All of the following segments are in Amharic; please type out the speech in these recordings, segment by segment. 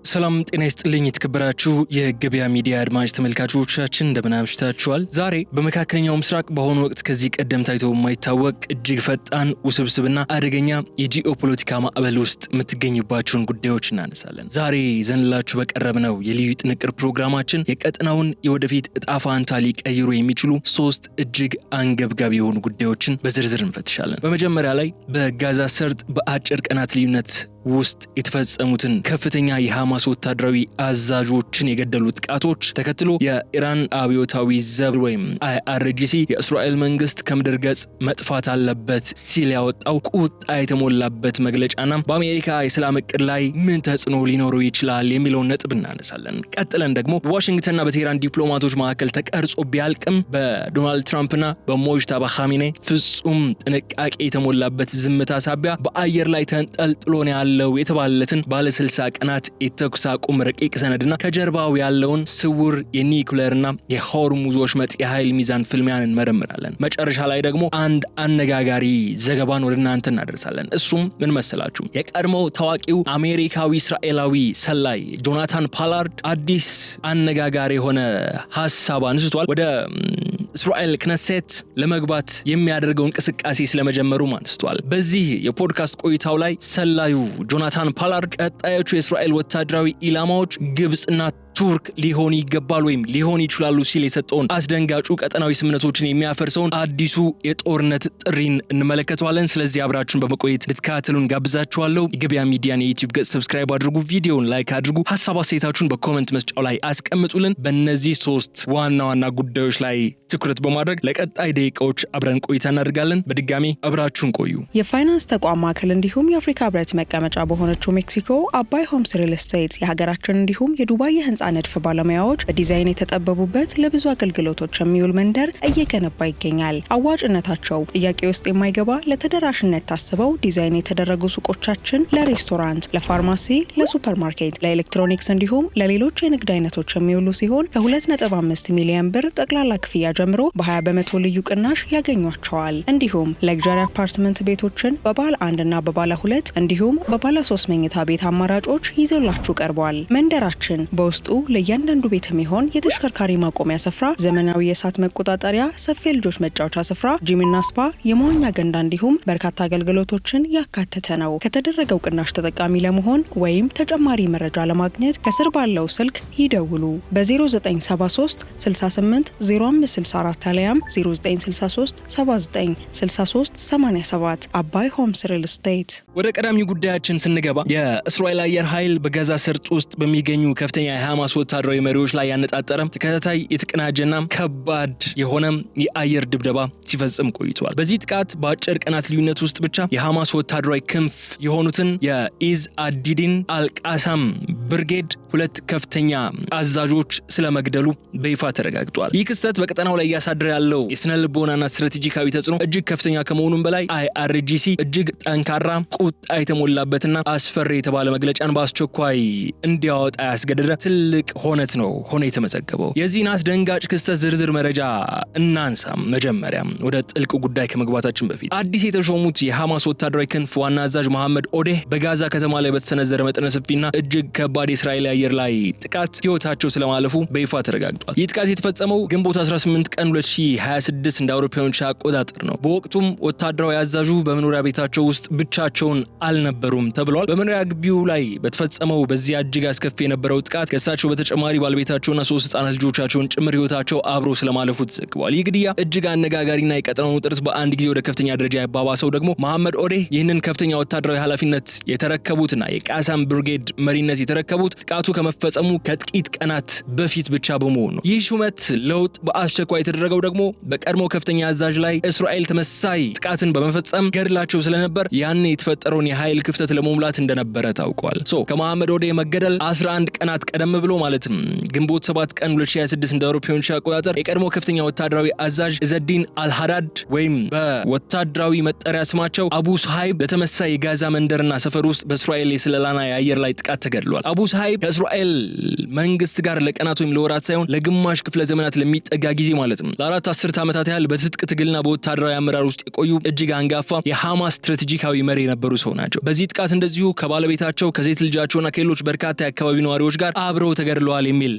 ሰላም ጤና ይስጥልኝ የተከበራችሁ የገበያ ሚዲያ አድማጭ ተመልካቾቻችን እንደምን አምሽታችኋል። ዛሬ በመካከለኛው ምስራቅ በአሁኑ ወቅት ከዚህ ቀደም ታይቶ የማይታወቅ እጅግ ፈጣን ውስብስብና አደገኛ የጂኦፖለቲካ ማዕበል ውስጥ የምትገኙባቸውን ጉዳዮች እናነሳለን። ዛሬ ዘንላችሁ በቀረብነው የልዩ ጥንቅር ፕሮግራማችን የቀጠናውን የወደፊት እጣ ፋንታ ሊቀይሩ የሚችሉ 3 እጅግ አንገብጋቢ የሆኑ ጉዳዮችን በዝርዝር እንፈትሻለን። በመጀመሪያ ላይ በጋዛ ሰርጥ በአጭር ቀናት ልዩነት ውስጥ የተፈጸሙትን ከፍተኛ የሐማስ ወታደራዊ አዛዦችን የገደሉ ጥቃቶች ተከትሎ የኢራን አብዮታዊ ዘብ ወይም IRGC የእስራኤል መንግስት ከምድር ገጽ መጥፋት አለበት ሲል ያወጣው ቁጣ የተሞላበት መግለጫና በአሜሪካ የሰላም እቅድ ላይ ምን ተጽዕኖ ሊኖረው ይችላል የሚለውን ነጥብ እናነሳለን። ቀጥለን ደግሞ በዋሽንግተንና በቴህራን ዲፕሎማቶች መካከል ተቀርጾ ቢያልቅም በዶናልድ ትራምፕና በሞጅታባ ኻሜኔ ፍጹም ጥንቃቄ የተሞላበት ዝምታ ሳቢያ በአየር ላይ ተንጠልጥሎ ነው የተባለለትን ባለ 60 ቀናት የተኩስ አቁም ረቂቅ ሰነድና ከጀርባው ያለውን ስውር የኒኩሌርና የሆርሙዝ ወሽመጥ የኃይል ሚዛን ፍልሚያን እንመረምራለን። መጨረሻ ላይ ደግሞ አንድ አነጋጋሪ ዘገባን ወደ እናንተ እናደርሳለን። እሱም ምን መሰላችሁ? የቀድሞው ታዋቂው አሜሪካዊ እስራኤላዊ ሰላይ ጆናታን ፓላርድ አዲስ አነጋጋሪ የሆነ ሐሳብ አንስቷል። ወደ እስራኤል ክነሴት ለመግባት የሚያደርገው እንቅስቃሴ ስለመጀመሩ አንስቷል። በዚህ የፖድካስት ቆይታው ላይ ሰላዩ ጆናታን ፓላርድ ቀጣዮቹ የእስራኤል ወታደራዊ ኢላማዎች ግብጽና ቱርክ ሊሆን ይገባል ወይም ሊሆን ይችላሉ ሲል የሰጠውን አስደንጋጩ ቀጠናዊ ስምምነቶችን የሚያፈርሰውን አዲሱ የጦርነት ጥሪን እንመለከተዋለን። ስለዚህ አብራችሁን በመቆየት ልትከታተሉን ጋብዛችኋለሁ። የገበያ ሚዲያን የዩቲዩብ ገጽ ሰብስክራይብ አድርጉ፣ ቪዲዮውን ላይክ አድርጉ፣ ሐሳብ አስተያየታችሁን በኮሜንት መስጫው ላይ አስቀምጡልን። በእነዚህ 3 ዋና ዋና ጉዳዮች ላይ ትኩረት በማድረግ ለቀጣይ ደቂቃዎች አብረን ቆይታ እናደርጋለን። በድጋሚ አብራችሁን ቆዩ። የፋይናንስ ተቋም ማዕከል እንዲሁም የአፍሪካ ህብረት መቀመጫ በሆነችው ሜክሲኮ አባይ ሆምስ ሪል ስቴት የሀገራችን እንዲሁም የዱባይ የህንፃ ንድፍ ባለሙያዎች በዲዛይን የተጠበቡበት ለብዙ አገልግሎቶች የሚውል መንደር እየገነባ ይገኛል። አዋጭነታቸው ጥያቄ ውስጥ የማይገባ ለተደራሽነት ታስበው ዲዛይን የተደረጉ ሱቆቻችን ለሬስቶራንት፣ ለፋርማሲ፣ ለሱፐርማርኬት፣ ለኤሌክትሮኒክስ እንዲሁም ለሌሎች የንግድ አይነቶች የሚውሉ ሲሆን ከ2.5 ሚሊዮን ብር ጠቅላላ ክፍያ ጀምሮ በ20% ልዩ ቅናሽ ያገኟቸዋል። እንዲሁም ለግዠሪ አፓርትመንት ቤቶችን በባለ 1 እና በባለ 2 እንዲሁም በባለ 3 መኝታ ቤት አማራጮች ይዘውላችሁ ቀርቧል። መንደራችን በውስጡ ለእያንዳንዱ ቤት የሚሆን የተሽከርካሪ ማቆሚያ ስፍራ፣ ዘመናዊ የእሳት መቆጣጠሪያ፣ ሰፊ ልጆች መጫወቻ ስፍራ፣ ጂምና ስፓ፣ የመዋኛ ገንዳ እንዲሁም በርካታ አገልግሎቶችን ያካተተ ነው። ከተደረገው ቅናሽ ተጠቃሚ ለመሆን ወይም ተጨማሪ መረጃ ለማግኘት ከስር ባለው ስልክ ይደውሉ። በ0973 68 0564 አሊያም 0963 79 63 87 አባይ ሆምስ ሪል ስቴት። ወደ ቀዳሚው ጉዳያችን ስንገባ የእስራኤል አየር ኃይል በጋዛ ሰርጥ ውስጥ በሚገኙ ከፍተኛ የሐማስ ወታደራዊ መሪዎች ላይ ያነጣጠረ ተከታታይ የተቀናጀና ከባድ የሆነ የአየር ድብደባ ሲፈጽም ቆይቷል። በዚህ ጥቃት በአጭር ቀናት ልዩነት ውስጥ ብቻ የሐማስ ወታደራዊ ክንፍ የሆኑትን የኢዝ አዲዲን አልቃሳም ብርጌድ 2 ከፍተኛ አዛዦች ስለመግደሉ በይፋ ተረጋግጧል። ይህ ክስተት በቀጠናው ላይ እያሳደረ ያለው የስነ ልቦናና ስትራቴጂካዊ ተጽዕኖ እጅግ ከፍተኛ ከመሆኑም በላይ IRGC እጅግ ጠንካራ ቁጣ የተሞላበትና አስፈሪ የተባለ መግለጫን በአስቸኳይ እንዲያወጣ ያስገደደ ትልቅ ሆነት ነው ሆነ የተመዘገበው። የዚህን አስደንጋጭ ክስተት ዝርዝር መረጃ እናንሳም። መጀመሪያ ወደ ጥልቅ ጉዳይ ከመግባታችን በፊት አዲስ የተሾሙት የሐማስ ወታደራዊ ክንፍ ዋና አዛዥ መሐመድ ኦዴህ በጋዛ ከተማ ላይ በተሰነዘረ መጠነ ሰፊና እጅግ ከባድ የእስራኤል አየር ላይ ጥቃት ህይወታቸው ስለማለፉ በይፋ ተረጋግጧል። ይህ ጥቃት የተፈጸመው ግንቦት 18 ቀን 2026 እንደ አውሮፓውያን አቆጣጠር ነው። በወቅቱም ወታደራዊ አዛዡ በመኖሪያ ቤታቸው ውስጥ ብቻቸውን አልነበሩም ተብሏል። በመኖሪያ ግቢው ላይ በተፈጸመው በዚያ እጅግ አስከፊ የነበረው ጥቃት ከሳቸው በተጨማሪ ባለቤታቸውና 3 ህጻናት ልጆቻቸውን ጭምር ህይወታቸው አብሮ ስለማለፉ ተዘግቧል። ይህ ግድያ እጅግ አነጋጋሪና የቀጠናውን ውጥረት በአንድ ጊዜ ወደ ከፍተኛ ደረጃ ያባባሰው ደግሞ መሐመድ ኦዴህ ይህንን ከፍተኛ ወታደራዊ ኃላፊነት የተረከቡትና የቃሳም ብርጌድ መሪነት የተረከቡት ጥቃቱ ከመፈጸሙ ከጥቂት ቀናት በፊት ብቻ በመሆኑ ነው። ይህ ሹመት ለውጥ በአስቸኳይ የተደረገው ደግሞ በቀድሞ ከፍተኛ አዛዥ ላይ እስራኤል ተመሳሳይ ጥቃትን በመፈጸም ገድላቸው ስለነበር ያን የተፈጠረውን የኃይል ክፍተት ለመሙላት እንደነበረ ታውቋል። ከመሐመድ ኦዴህ መገደል 11 ቀናት ቀደም ብሎ ማለትም ግንቦት 7 ቀን 2026 እንደ አውሮፓውያን አቆጣጠር የቀድሞ ከፍተኛ ወታደራዊ አዛዥ ኢዘዲን አልሃዳድ ወይም በወታደራዊ መጠሪያ ስማቸው አቡ ሱሃይብ በተመሳሳይ የጋዛ መንደርና ሰፈር ውስጥ በእስራኤል የስለላና የአየር ላይ ጥቃት ተገድሏል። አቡ ሳይብ ከእስራኤል መንግስት ጋር ለቀናት ወይም ለወራት ሳይሆን ለግማሽ ክፍለ ዘመናት ለሚጠጋ ጊዜ ማለት ነው ለአራት አስርት ዓመታት ያህል በትጥቅ ትግልና በወታደራዊ አመራር ውስጥ የቆዩ እጅግ አንጋፋ የሐማስ ስትራቴጂካዊ መሪ የነበሩ ሰው ናቸው። በዚህ ጥቃት እንደዚሁ ከባለቤታቸው ከሴት ልጃቸውና ከሌሎች በርካታ የአካባቢ ነዋሪዎች ጋር አብረው ተገድለዋል የሚል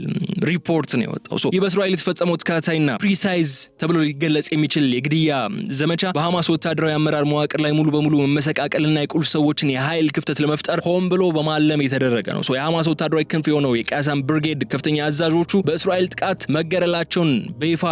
ሪፖርት ነው የወጣው። ይህ በእስራኤል የተፈጸመው ተከታታይና ፕሪሳይዝ ተብሎ ሊገለጽ የሚችል የግድያ ዘመቻ በሐማስ ወታደራዊ አመራር መዋቅር ላይ ሙሉ በሙሉ መመሰቃቀልና የቁልፍ ሰዎችን የኃይል ክፍተት ለመፍጠር ሆን ብሎ በማለም የተደረገ ነው። የሐማስ ወታደራዊ ክንፍ የሆነው የቃሳም ብርጌድ ከፍተኛ አዛዦቹ በእስራኤል ጥቃት መገደላቸውን በይፋ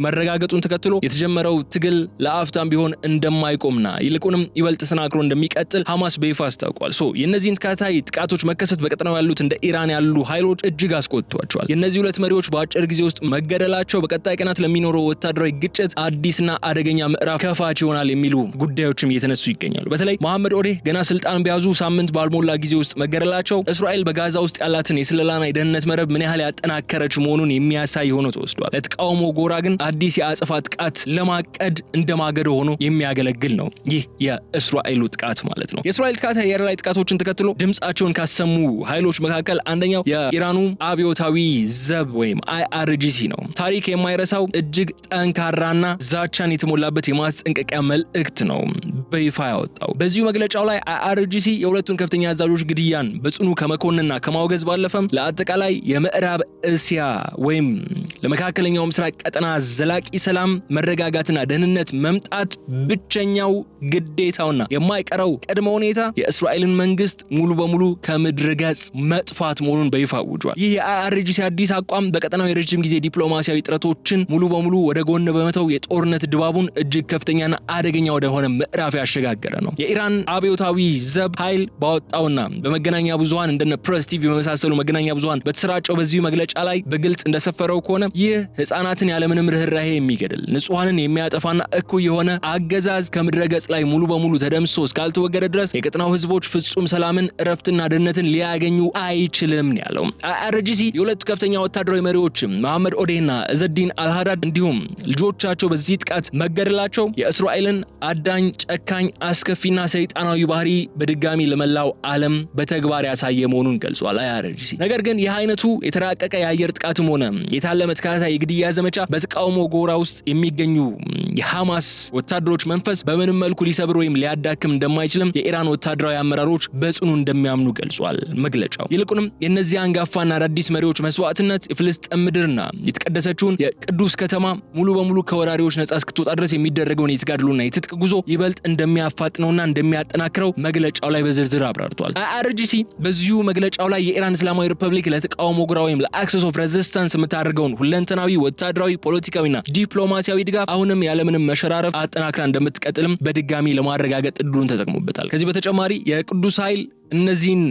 መረጋገጡን ተከትሎ የተጀመረው ትግል ለአፍታም ቢሆን እንደማይቆምና ይልቁንም ይበልጥ ተጠናክሮ እንደሚቀጥል ሐማስ በይፋ አስታውቋል። የእነዚህን ተከታታይ ጥቃቶች መከሰት በቀጠናው ያሉት እንደ ኢራን ያሉ ኃይሎች እጅግ አስቆጥቷቸዋል። የእነዚህ ሁለት መሪዎች በአጭር ጊዜ ውስጥ መገደላቸው በቀጣይ ቀናት ለሚኖረው ወታደራዊ ግጭት አዲስና አደገኛ ምዕራፍ ከፋች ይሆናል የሚሉ ጉዳዮችም እየተነሱ ይገኛሉ። በተለይ መሐመድ ኦዴህ ገና ስልጣን ቢያዙ ሳምንት ባልሞላ ጊዜ ውስጥ መገደላቸው እስራኤል በጋዛ ውስጥ ያላትን የስለላና የደህንነት መረብ ምን ያህል ያጠናከረች መሆኑን የሚያሳይ ሆኖ ተወስዷል። ለተቃውሞ ጎራ ግን አዲስ የአጸፋ ጥቃት ለማቀድ እንደማገዶ ሆኖ የሚያገለግል ነው ይህ የእስራኤሉ ጥቃት ማለት ነው። የእስራኤል ጥቃት የአየር ላይ ጥቃቶችን ተከትሎ ድምጻቸውን ካሰሙ ኃይሎች መካከል አንደኛው የኢራኑ አብዮታዊ ዘብ ወይም IRGC ነው። ታሪክ የማይረሳው እጅግ ጠንካራና ዛቻን የተሞላበት የማስጠንቀቂያ መልእክት ነው በይፋ ያወጣው። በዚሁ መግለጫው ላይ IRGC የሁለቱን ከፍተኛ አዛዦች ግድያን በጽኑ ከመኮንንና ከማውገዝ ባለፈም ለአጠቃላይ የምዕራብ እስያ ወይም ለመካከለኛው ምስራቅ ቀጠና ዘላቂ ሰላም፣ መረጋጋትና ደህንነት መምጣት ብቸኛው ግዴታውና የማይቀረው ቅድመ ሁኔታ የእስራኤልን መንግስት ሙሉ በሙሉ ከምድረ ገጽ መጥፋት መሆኑን በይፋ አውጇል። ይህ የIRGC አዲስ አቋም በቀጠናው የረጅም ጊዜ ዲፕሎማሲያዊ ጥረቶችን ሙሉ በሙሉ ወደ ጎን በመተው የጦርነት ድባቡን እጅግ ከፍተኛና አደገኛ ወደሆነ ምዕራፍ ያሸጋገረ ነው። የኢራን አብዮታዊ ዘብ ኃይል ባወጣውና በመገናኛ ብዙሃን እንደነ ፕሬስ ቲቪ በመሳሰሉ መገናኛ ብዙሃን በተሰራጨው በዚሁ መግለጫ ላይ በግልጽ እንደሰፈረው ከሆነ ይህ ህፃናትን ያለምንም ርህራሄ የሚገድል ንጹሃንን የሚያጠፋና እኩይ የሆነ አገዛዝ ከምድረ ገጽ ላይ ሙሉ በሙሉ ተደምሶ እስካልተወገደ ድረስ የቀጠናው ህዝቦች ፍጹም ሰላምን፣ እረፍትና ደህንነትን ሊያገኙ አይችልም ያለው IRGC የሁለቱ ከፍተኛ ወታደራዊ መሪዎች መሐመድ ኦዴህና እዘዲን አልሃዳድ እንዲሁም ልጆቻቸው በዚህ ጥቃት መገደላቸው የእስራኤልን አዳኝ፣ ጨካኝ፣ አስከፊና ሰይጣናዊ ባህሪ በድጋሚ ለመላው ዓለም በተግባር ያሳየ መሆኑን ገልጿል IRGC። ነገር ግን ይህ አይነቱ የተራቀቀ የአየር ጥቃትም ሆነ የታለመ ተከታታይ የግድያ ዘመቻ በተቃውሞ ጎራ ውስጥ የሚገኙ የሐማስ ወታደሮች መንፈስ በምንም መልኩ ሊሰብር ወይም ሊያዳክም እንደማይችልም የኢራን ወታደራዊ አመራሮች በጽኑ እንደሚያምኑ ገልጿል መግለጫው። ይልቁንም የእነዚህ አንጋፋና አዳዲስ መሪዎች መስዋዕትነት የፍልስጤም ምድርና የተቀደሰችውን የቅዱስ ከተማ ሙሉ በሙሉ ከወራሪዎች ነጻ እስክትወጣ ድረስ የሚደረገውን የተጋድሎና የትጥቅ ጉዞ ይበልጥ እንደሚያፋጥነውና እንደሚያጠናክረው መግለጫው ላይ በዝርዝር አብራርቷል። IRGC በዚሁ መግለጫው ላይ የኢራን እስላማዊ ሪፐብሊክ ለተቃውሞ ጎራ ወይም ለአክሰስ ኦፍ ሬዚስታንስ የምታደርገውን ሁለንተናዊ ወታደራዊ፣ ፖለቲካዊና ዲፕሎማሲያዊ ድጋፍ አሁንም ያለምንም መሸራረፍ አጠናክራ እንደምትቀጥልም በድጋሚ ለማረጋገጥ እድሉን ተጠቅሞበታል። ከዚህ በተጨማሪ የቅዱስ ኃይል እነዚህን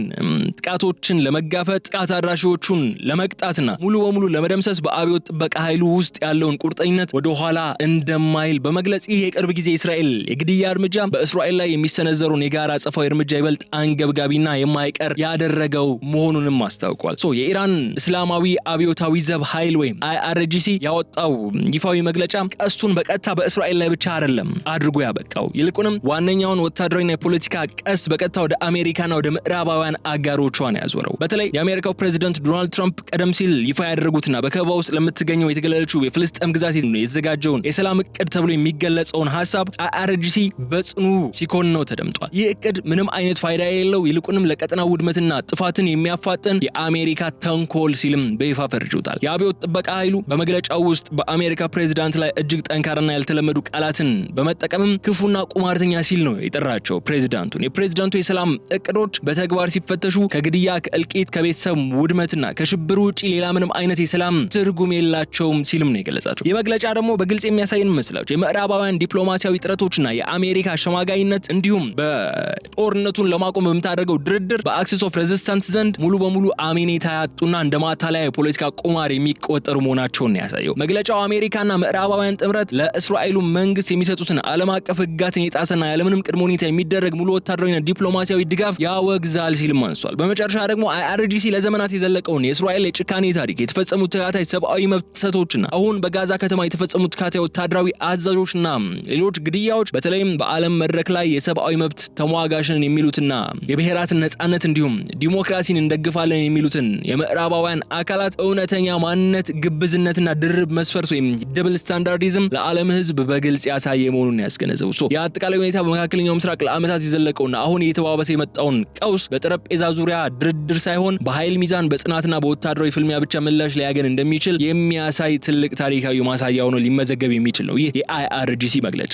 ጥቃቶችን ለመጋፈጥ ጥቃት አድራሾቹን ለመቅጣትና ሙሉ በሙሉ ለመደምሰስ በአብዮት ጥበቃ ኃይሉ ውስጥ ያለውን ቁርጠኝነት ወደ ኋላ እንደማይል በመግለጽ ይህ የቅርብ ጊዜ እስራኤል የግድያ እርምጃ በእስራኤል ላይ የሚሰነዘሩን የጋራ አጸፋዊ እርምጃ ይበልጥ አንገብጋቢና የማይቀር ያደረገው መሆኑንም አስታውቋል። የኢራን እስላማዊ አብዮታዊ ዘብ ኃይል ወይም IRGC ያወጣው ይፋዊ መግለጫ ቀስቱን በቀጥታ በእስራኤል ላይ ብቻ አይደለም አድርጎ ያበቃው። ይልቁንም ዋነኛውን ወታደራዊና የፖለቲካ ቀስ በቀጥታ ወደ አሜሪካና ወደ ምዕራባውያን አጋሮቿን ያዞረው። በተለይ የአሜሪካው ፕሬዚደንት ዶናልድ ትራምፕ ቀደም ሲል ይፋ ያደረጉትና በከበባ ውስጥ ለምትገኘው የተገለለችው የፍልስጤም ግዛት የተዘጋጀውን የሰላም እቅድ ተብሎ የሚገለጸውን ሐሳብ IRGC በጽኑ ሲኮንነው ተደምጧል። ይህ እቅድ ምንም አይነት ፋይዳ የሌለው ይልቁንም ለቀጠናው ውድመትና ጥፋትን የሚያፋጥን የአሜሪካ ተንኮል ሲልም በይፋ ፈርጆታል። የአብዮት ጥበቃ ኃይሉ በመግለጫው ውስጥ በአሜሪካ ፕሬዚዳንት ላይ እጅግ ጠንካራና ያልተለመዱ ቃላትን በመጠቀምም ክፉና ቁማርተኛ ሲል ነው የጠራቸው ፕሬዚዳንቱን። የፕሬዚዳንቱ የሰላም እቅዶች በተግባር ሲፈተሹ ከግድያ፣ ከእልቂት፣ ከቤተሰብ ውድመትና ከሽብር ውጪ ሌላ ምንም አይነት የሰላም ትርጉም የላቸውም ሲልም ነው የገለጻቸው። የመግለጫ ደግሞ በግልጽ የሚያሳይን መስላቸው የምዕራባውያን ዲፕሎማሲያዊ ጥረቶችና የአሜሪካ አሸማጋይነት እንዲሁም በጦርነቱን ለማቆም በምታደርገው ድርድር በአክሰስ ኦፍ ሬዚስታንስ ዘንድ ሙሉ በሙሉ አሜኔታ ያጡና እንደ ማታለያ የፖለቲካ ቁማር የሚቆጠሩ መሆናቸውን ነው ያሳየው። መግለጫው አሜሪካና ምዕራባውያን ጥምረት ለእስራኤሉ መንግስት የሚሰጡትን ዓለም አቀፍ ህግጋትን የጣሰና ያለምንም ቅድመ ሁኔታ የሚደረግ ሙሉ ወታደራዊና ዲፕሎማሲያዊ ድጋፍ ያወግዛል ሲልም አንስቷል። በመጨረሻ ደግሞ IRGC ለዘመናት የዘለቀውን የእስራኤል የጭካኔ ታሪክ የተፈጸሙት ተከታታይ ሰብአዊ መብት ጥሰቶችና አሁን በጋዛ ከተማ የተፈጸሙት ተከታታይ ወታደራዊ አዛዦችና ሌሎች ግድያዎች በተለይም በዓለም መድረክ ላይ የሰብአዊ መብት ተሟጋችን የሚሉትና የብሔራትን ነጻነት እንዲሁም ዲሞክራሲን እንደግፋለን የሚሉትን የምዕራባውያን አካላት እውነተኛ ማንነት ግብዝነትና ድርብ መስፈርት ወይም ደብል ስታንዳርዲዝም ለዓለም ህዝብ በግልጽ ያሳየ መሆኑን ያስገነዘቡ የአጠቃላይ ሁኔታ በመካከለኛው ምስራቅ ለዓመታት የዘለቀውና አሁን እየተባባሰ የመጣውን ቀውስ በጠረጴዛ ዙሪያ ድርድር ሳይሆን በኃይል ሚዛን በጽናትና በወታደራዊ ፍልሚያ ብቻ ምላሽ ሊያገኝ እንደሚችል የሚያሳይ ትልቅ ታሪካዊ ማሳያ ሆኖ ሊመዘገብ የሚችል ነው ይህ የIRGC መግለጫ።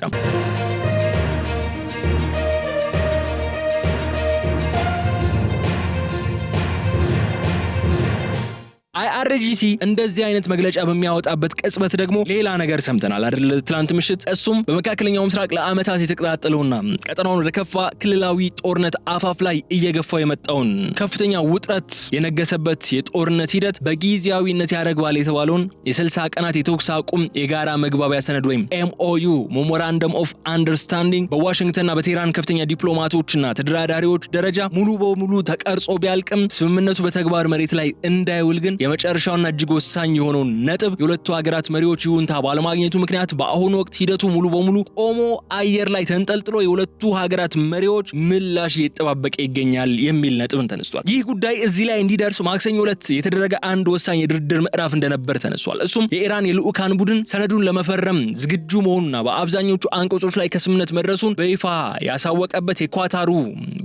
IRGC እንደዚህ አይነት መግለጫ በሚያወጣበት ቅጽበት ደግሞ ሌላ ነገር ሰምተናል አይደል? ትላንት ምሽት እሱም በመካከለኛው ምስራቅ ለዓመታት የተቀጣጠለውና ቀጠናውን ወደ ከፋ ክልላዊ ጦርነት አፋፍ ላይ እየገፋው የመጣውን ከፍተኛ ውጥረት የነገሰበት የጦርነት ሂደት በጊዜያዊነት ያደርገዋል የተባለውን የ60 ቀናት የተኩስ አቁም የጋራ መግባቢያ ሰነድ ወይም MOU ሜሞራንደም ኦፍ አንደርስታንዲንግ በዋሽንግተንና በቴህራን ከፍተኛ ዲፕሎማቶችና ተደራዳሪዎች ደረጃ ሙሉ በሙሉ ተቀርጾ ቢያልቅም ስምምነቱ በተግባር መሬት ላይ እንዳይውል ግን የመጨረሻውና እጅግ ወሳኝ የሆነው ነጥብ የሁለቱ ሀገራት መሪዎች ይሁንታ ባለማግኘቱ ምክንያት በአሁኑ ወቅት ሂደቱ ሙሉ በሙሉ ቆሞ አየር ላይ ተንጠልጥሎ የሁለቱ ሀገራት መሪዎች ምላሽ እየተጠባበቀ ይገኛል የሚል ነጥብን ተነስቷል። ይህ ጉዳይ እዚህ ላይ እንዲደርስ ማክሰኞ ዕለት የተደረገ አንድ ወሳኝ የድርድር ምዕራፍ እንደነበር ተነስቷል። እሱም የኢራን የልዑካን ቡድን ሰነዱን ለመፈረም ዝግጁ መሆኑና በአብዛኞቹ አንቀጾች ላይ ከስምምነት መድረሱን በይፋ ያሳወቀበት የኳታሩ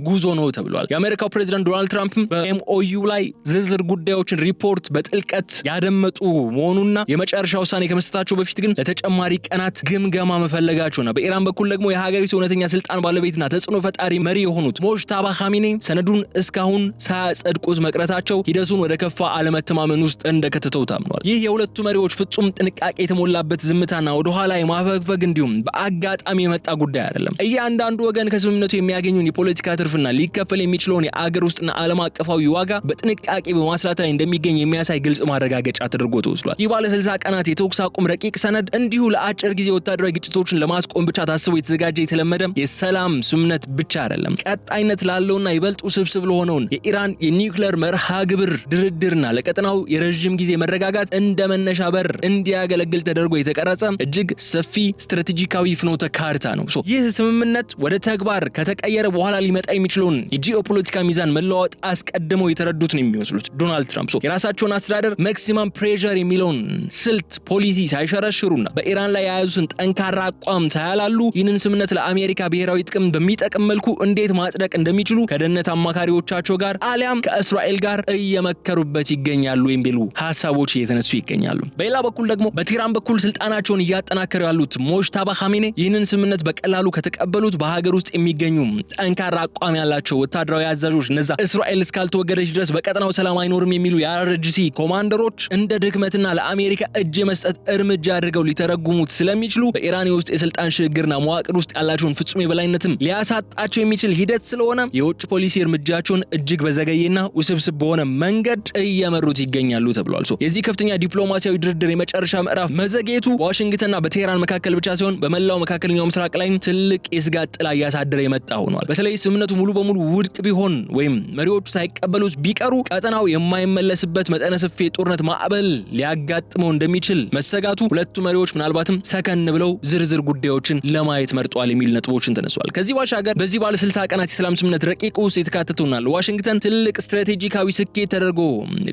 ጉዞ ነው ተብሏል። የአሜሪካው ፕሬዝዳንት ዶናልድ ትራምፕ በMOU ላይ ዝርዝር ጉዳዮችን ሪፖርት በጥልቀት ያደመጡ መሆኑና የመጨረሻ ውሳኔ ከመስጠታቸው በፊት ግን ለተጨማሪ ቀናት ግምገማ መፈለጋቸውና በኢራን በኩል ደግሞ የሀገሪቱ እውነተኛ ስልጣን ባለቤትና ተጽዕኖ ፈጣሪ መሪ የሆኑት ሞጅታባ ኻሜኒ ሰነዱን እስካሁን ሳያጸድቁት መቅረታቸው ሂደቱን ወደ ከፋ አለመተማመን ውስጥ እንደከተተው ታምኗል። ይህ የሁለቱ መሪዎች ፍጹም ጥንቃቄ የተሞላበት ዝምታና ወደ ኋላ የማፈግፈግ እንዲሁም በአጋጣሚ የመጣ ጉዳይ አይደለም። እያንዳንዱ ወገን ከስምምነቱ የሚያገኙን የፖለቲካ ትርፍና ሊከፈል የሚችለውን የአገር ውስጥና ዓለም አቀፋዊ ዋጋ በጥንቃቄ በማስላት ላይ እንደሚገኝ የሚያሳይ ግልጽ ማረጋገጫ ተደርጎ ተወስዷል። ይህ ባለ 60 ቀናት የተኩስ አቁም ረቂቅ ሰነድ እንዲሁ ለአጭር ጊዜ ወታደራዊ ግጭቶችን ለማስቆም ብቻ ታስቦ የተዘጋጀ የተለመደ የሰላም ስምምነት ብቻ አይደለም። ቀጣይነት ላለውና ይበልጥ ውስብስብ ለሆነውን የኢራን የኒውክሌር መርሃ ግብር ድርድርና ለቀጠናው የረጅም ጊዜ መረጋጋት እንደ መነሻ በር እንዲያገለግል ተደርጎ የተቀረጸ እጅግ ሰፊ ስትራቴጂካዊ ፍኖተ ካርታ ነው። ይህ ስምምነት ወደ ተግባር ከተቀየረ በኋላ ሊመጣ የሚችለውን የጂኦፖለቲካ ሚዛን መለዋወጥ አስቀድመው የተረዱት ነው የሚመስሉት ዶናልድ ትራምፕ የራሳቸውን አስተዳደር ማክሲመም ፕሬሸር የሚለውን ስልት ፖሊሲ ሳይሸረሽሩና በኢራን ላይ የያዙትን ጠንካራ አቋም ሳያላሉ ይህንን ስምምነት ለአሜሪካ ብሔራዊ ጥቅም በሚጠቅም መልኩ እንዴት ማጽደቅ እንደሚችሉ ከደህንነት አማካሪዎቻቸው ጋር አሊያም ከእስራኤል ጋር እየመከሩበት ይገኛሉ የሚሉ ሐሳቦች እየተነሱ ይገኛሉ። በሌላ በኩል ደግሞ በቴህራን በኩል ስልጣናቸውን እያጠናከሩ ያሉት ሞጅታባ ኻሜኒ ይህንን ስምምነት በቀላሉ ከተቀበሉት በሀገር ውስጥ የሚገኙ ጠንካራ አቋም ያላቸው ወታደራዊ አዛዦች እነዛ እስራኤል እስካልተወገደች ድረስ በቀጠናው ሰላም አይኖርም የሚሉ የIRGC ኮማንደሮች እንደ ድክመትና ለአሜሪካ እጅ መስጠት እርምጃ አድርገው ሊተረጉሙት ስለሚችሉ በኢራን ውስጥ የስልጣን ሽግግርና መዋቅር ውስጥ ያላቸውን ፍጹም የበላይነትም ሊያሳጣቸው የሚችል ሂደት ስለሆነ የውጭ ፖሊሲ እርምጃቸውን እጅግ በዘገየና ውስብስብ በሆነ መንገድ እየመሩት ይገኛሉ ተብሏል። የዚህ ከፍተኛ ዲፕሎማሲያዊ ድርድር የመጨረሻ ምዕራፍ መዘግየቱ በዋሽንግተንና በቴህራን መካከል ብቻ ሳይሆን በመላው መካከለኛው ምስራቅ ላይ ትልቅ የስጋት ጥላ እያሳደረ የመጣ ሆኗል። በተለይ ስምምነቱ ሙሉ በሙሉ ውድቅ ቢሆን ወይም መሪዎቹ ሳይቀበሉት ቢቀሩ ቀጠናው የማይመለስበት መጠነ ሰፊ ጦርነት ማዕበል ሊያጋጥመው እንደሚችል መሰጋቱ ሁለቱ መሪዎች ምናልባትም ሰከን ብለው ዝርዝር ጉዳዮችን ለማየት መርጧል የሚል ነጥቦችን ተነስቷል። ከዚህ ባሻገር በዚህ ባለ 60 ቀናት የሰላም ስምምነት ረቂቅ ውስጥ የተካተተውና ለዋሽንግተን ትልቅ ስትራቴጂካዊ ስኬት ተደርጎ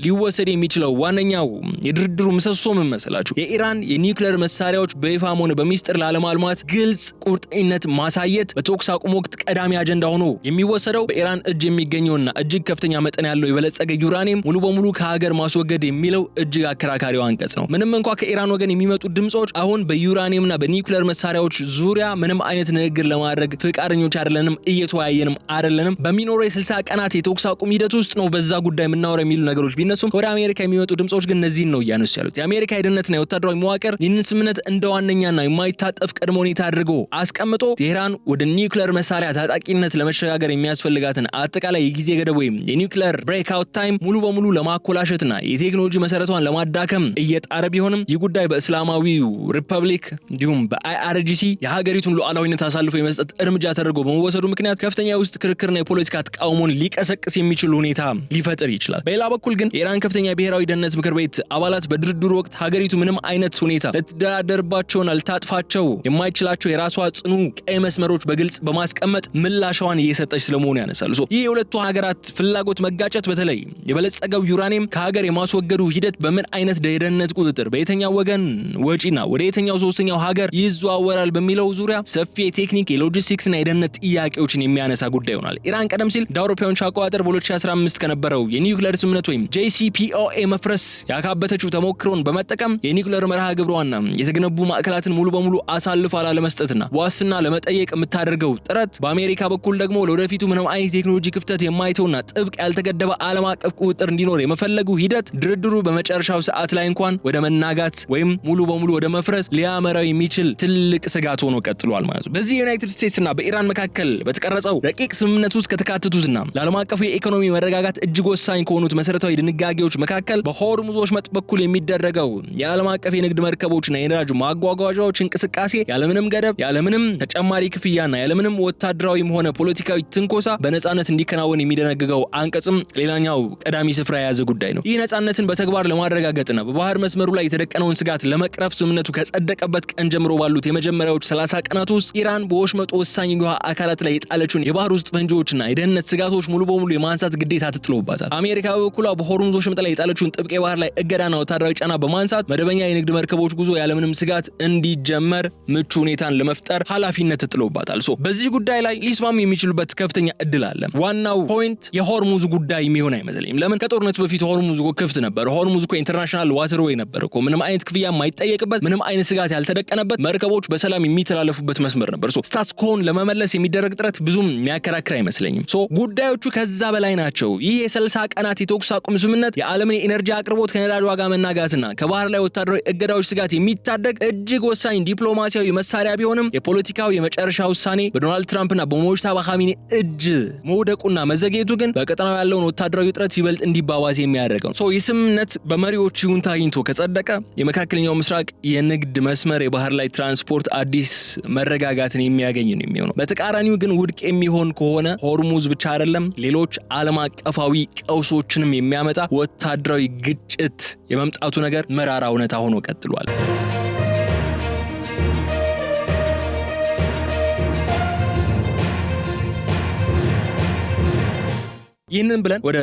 ሊወሰድ የሚችለው ዋነኛው የድርድሩ ምሰሶ ምን መሰላችሁ? የኢራን የኒውክሌር መሳሪያዎች በይፋም ሆነ በሚስጥር ላለማልማት ግልጽ ቁርጠኝነት ማሳየት በተኩስ አቁም ወቅት ቀዳሚ አጀንዳ ሆኖ የሚወሰደው በኢራን እጅ የሚገኘውና እጅግ ከፍተኛ መጠን ያለው የበለጸገ ዩራኒየም ሙሉ በሙሉ ከሀገር ማስወገድ የሚለው እጅግ አከራካሪው አንቀጽ ነው። ምንም እንኳን ከኢራን ወገን የሚመጡ ድምጾች አሁን በዩራኒየምና በኒውክሌር መሳሪያዎች ዙሪያ ምንም አይነት ንግግር ለማድረግ ፍቃደኞች አይደለንም፣ እየተወያየንም አይደለንም፣ በሚኖረው የ60 ቀናት የተኩስ አቁም ሂደት ውስጥ ነው በዛ ጉዳይ የምናወራ የሚሉ ነገሮች ቢነሱም ወደ አሜሪካ የሚመጡ ድምጾች ግን እነዚህን ነው እያነሱ ያሉት። የአሜሪካ የደህንነትና የወታደራዊ መዋቅር ይህንን ስምምነት እንደ ዋነኛና የማይታጠፍ ቅድመ ሁኔታ አድርጎ አስቀምጦ ቴህራን ወደ ኒውክሌር መሳሪያ ታጣቂነት ለመሸጋገር የሚያስፈልጋትን አጠቃላይ የጊዜ ገደብ ወይም የኒውክሌር ብሬክአውት ታይም ሙሉ በሙሉ ለማኮላሸትና የቴክኖሎጂ መሰረቷን ለማዳከም እየጣረ ቢሆንም ይህ ጉዳይ በእስላማዊው ሪፐብሊክ እንዲሁም በአይአርጂሲ የሀገሪቱን ሉዓላዊነት አሳልፎ የመስጠት እርምጃ ተደርጎ በመወሰዱ ምክንያት ከፍተኛ ውስጥ ክርክርና የፖለቲካ ተቃውሞን ሊቀሰቅስ የሚችል ሁኔታ ሊፈጥር ይችላል። በሌላ በኩል ግን የኢራን ከፍተኛ ብሔራዊ ደህንነት ምክር ቤት አባላት በድርድሩ ወቅት ሀገሪቱ ምንም አይነት ሁኔታ ልትደራደርባቸውና ልታጥፋቸው የማይችላቸው የራሷ ጽኑ ቀይ መስመሮች በግልጽ በማስቀመጥ ምላሻዋን እየሰጠች ስለመሆኑ ያነሳሉ። ይህ የሁለቱ ሀገራት ፍላጎት መጋጨት በተለይ የበለጸገው ዩራኒየም ከሀገር የማስወገዱ ሂደት በምን አይነት የደህንነት ቁጥጥር በየትኛው ወገን ወጪና ወደ የትኛው ሶስተኛው ሀገር ይዘዋወራል በሚለው ዙሪያ ሰፊ የቴክኒክ የሎጂስቲክስና የደህንነት ጥያቄዎችን የሚያነሳ ጉዳይ ይሆናል። ኢራን ቀደም ሲል አውሮፓውያን አቆጣጠር በ2015 ከነበረው የኒውክሌር ስምምነት ወይም JCPOA መፍረስ ያካበተችው ተሞክሮን በመጠቀም የኒውክሌር መርሃ ግብሯና የተገነቡ ማዕከላትን ሙሉ በሙሉ አሳልፋ ላለመስጠትና ዋስትና ለመጠየቅ የምታደርገው ጥረት በአሜሪካ በኩል ደግሞ ለወደፊቱ ምንም አይነት ቴክኖሎጂ ክፍተት የማይተውና ጥብቅ ያልተገደበ ዓለም አቀፍ ቁጥጥር እንዲኖር የመፈለጉ ሂደት ድርድሩ በመጨረሻው ሰዓት ላይ እንኳን ወደ መናጋት ወይም ሙሉ በሙሉ ወደ መፍረስ ሊያመራው የሚችል ትልቅ ስጋት ሆኖ ቀጥሏል ማለት ነው። በዚህ ዩናይትድ ስቴትስና በኢራን መካከል በተቀረጸው ረቂቅ ስምምነት ውስጥ ከተካተቱትና ለዓለም አቀፉ የኢኮኖሚ መረጋጋት እጅግ ወሳኝ ከሆኑት መሰረታዊ ድንጋጌዎች መካከል በሆርሙዝ ወሽመጥ በኩል የሚደረገው የዓለም አቀፍ የንግድ መርከቦችና የነዳጅ ማጓጓዣዎች እንቅስቃሴ ያለምንም ገደብ፣ ያለምንም ተጨማሪ ክፍያና ያለምንም ወታደራዊም ሆነ ፖለቲካዊ ትንኮሳ በነጻነት እንዲከናወን የሚደነግገው አንቀጽም ሌላኛው ቀዳሚ ስፍራ የያዘ ጉዳይ ነው። ይህ ነጻነትን በተግባር ለማረጋገጥና በባህር መስመሩ ላይ የተደቀነውን ስጋት ለመቅረፍ ስምምነቱ ከጸደቀበት ቀን ጀምሮ ባሉት የመጀመሪያዎች 30 ቀናት ውስጥ ኢራን በወሽመጡ ወሳኝ የውሃ አካላት ላይ የጣለችውን የባህር ውስጥ ፈንጂዎችና የደህንነት ስጋቶች ሙሉ በሙሉ የማንሳት ግዴታ ተጥሎባታል። አሜሪካ በበኩሏ በሆርሙዝ ወሽመጥ ላይ የጣለችውን ጥብቅ የባህር ላይ እገዳና ወታደራዊ ጫና በማንሳት መደበኛ የንግድ መርከቦች ጉዞ ያለምንም ስጋት እንዲጀመር ምቹ ሁኔታን ለመፍጠር ኃላፊነት ተጥሎባታል። በዚህ ጉዳይ ላይ ሊስማሙ የሚችሉበት ከፍተኛ እድል አለ። ዋናው ፖይንት የሆርሙዝ ጉዳይ የሚሆን አይመስለኝም። ለምን ከጦርነቱ በፊት ሆርሙዝ ክፍት ነበር። ሆርሙዝ ኢንተርናሽናል ዋተርዌይ ነበር እኮ ምንም አይነት ክፍያ የማይጠየቅበት ምንም አይነት ስጋት ያልተደቀነበት መርከቦች በሰላም የሚተላለፉበት መስመር ነበር። ስታትስ ኮን ለመመለስ የሚደረግ ጥረት ብዙም የሚያከራክር አይመስለኝም። ጉዳዮቹ ከዛ በላይ ናቸው። ይህ የ60 ቀናት የተኩስ አቁም ስምምነት የዓለምን የኤነርጂ አቅርቦት ከነዳጅ ዋጋ መናጋትና ከባህር ላይ ወታደራዊ እገዳዎች ስጋት የሚታደግ እጅግ ወሳኝ ዲፕሎማሲያዊ መሳሪያ ቢሆንም የፖለቲካው የመጨረሻ ውሳኔ በዶናልድ ትራምፕና በሞጅታባ ካሚኒ እጅ መውደቁና መዘግየቱ ግን በቀጠናው ያለውን ወታደራዊ ውጥረት ይበልጥ እንዲባባስ የሚያደርገው ነው። ይህ ስምምነት በመሪዎቹ ይሁንታ አግኝቶ ከጸደቀ የመካከለኛው ምስራቅ የንግድ መስመር የባህር ላይ ትራንስፖርት አዲስ መረጋጋትን የሚያገኝ ነው የሚሆነው። በተቃራኒው ግን ውድቅ የሚሆን ከሆነ ሆርሙዝ ብቻ አይደለም ሌሎች ዓለም አቀፋዊ ቀውሶችንም የሚያመጣ ወታደራዊ ግጭት የመምጣቱ ነገር መራራ እውነታ ሆኖ ቀጥሏል። ይህንን ብለን ወደ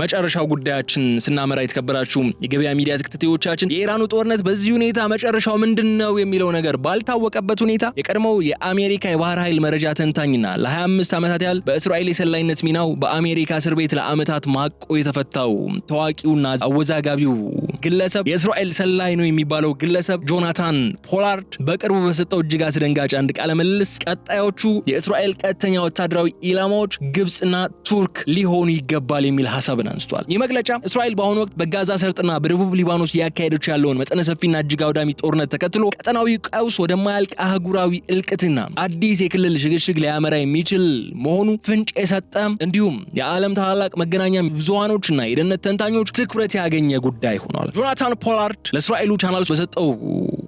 መጨረሻው ጉዳያችን ስናመራ የተከበራችሁ የገበያ ሚዲያ ተከታታዮቻችን የኢራኑ ጦርነት በዚህ ሁኔታ መጨረሻው ምንድነው የሚለው ነገር ባልታወቀበት ሁኔታ የቀድሞው የአሜሪካ የባህር ኃይል መረጃ ተንታኝና ለ25 ዓመታት ያህል በእስራኤል የሰላይነት ሚናው በአሜሪካ እስር ቤት ለዓመታት ማቆ የተፈታው ታዋቂውና አወዛጋቢው ግለሰብ የእስራኤል ሰላይ ነው የሚባለው ግለሰብ ጆናታን ፖላርድ በቅርቡ በሰጠው እጅግ አስደንጋጭ አንድ ቃለ ምልልስ ቀጣዮቹ የእስራኤል ቀጥተኛ ወታደራዊ ኢላማዎች ግብጽና ቱርክ ሊሆኑ ይገባል የሚል ሐሳብን አንስቷል። ይህ መግለጫ እስራኤል በአሁኑ ወቅት በጋዛ ሰርጥና በደቡብ ሊባኖስ ያካሄደች ያለውን መጠነ ሰፊና እጅግ አውዳሚ ጦርነት ተከትሎ ቀጠናዊ ቀውስ ወደማያልቅ አህጉራዊ እልቅትና አዲስ የክልል ሽግሽግ ሊያመራ የሚችል መሆኑ ፍንጭ የሰጠ እንዲሁም የዓለም ታላላቅ መገናኛ ብዙሃኖችና የደህንነት ተንታኞች ትኩረት ያገኘ ጉዳይ ሆኗል። ጆናታን ፖላርድ ለእስራኤሉ ቻናሎች በሰጠው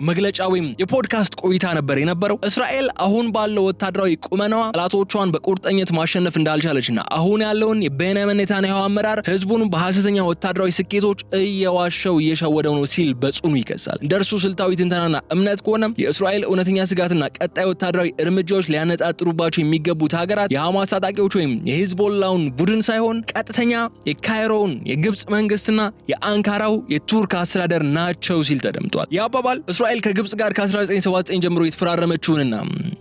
መግለጫ ወይም የፖድካስት ቆይታ ነበር የነበረው እስራኤል አሁን ባለው ወታደራዊ ቁመናዋ ጠላቶቿን በቁርጠኝነት ማሸነፍ እንዳልቻለችና አሁን ያለውን የቤንያሚን ኔታንያሁ አመራር ህዝቡን በሐሰተኛ ወታደራዊ ስኬቶች እየሸወደው ነው ሲል በጽኑ ይከሳል። እንደርሱ ስልታዊ ትንተናና እምነት ከሆነ የእስራኤል እውነተኛ ስጋትና ቀጣይ ወታደራዊ እርምጃዎች ሊያነጣጥሩባቸው የሚገቡት ሀገራት የሐማስ ታጣቂዎች ወይም የሂዝቦላውን ቡድን ሳይሆን ቀጥተኛ የካይሮውን የግብጽ መንግስትና የአንካራው የቱርክ አስተዳደር ናቸው ሲል ተደምጧል። ያባባል እስራኤል ከግብጽ ጋር ከ1979 ጀምሮ የተፈራረመችውንና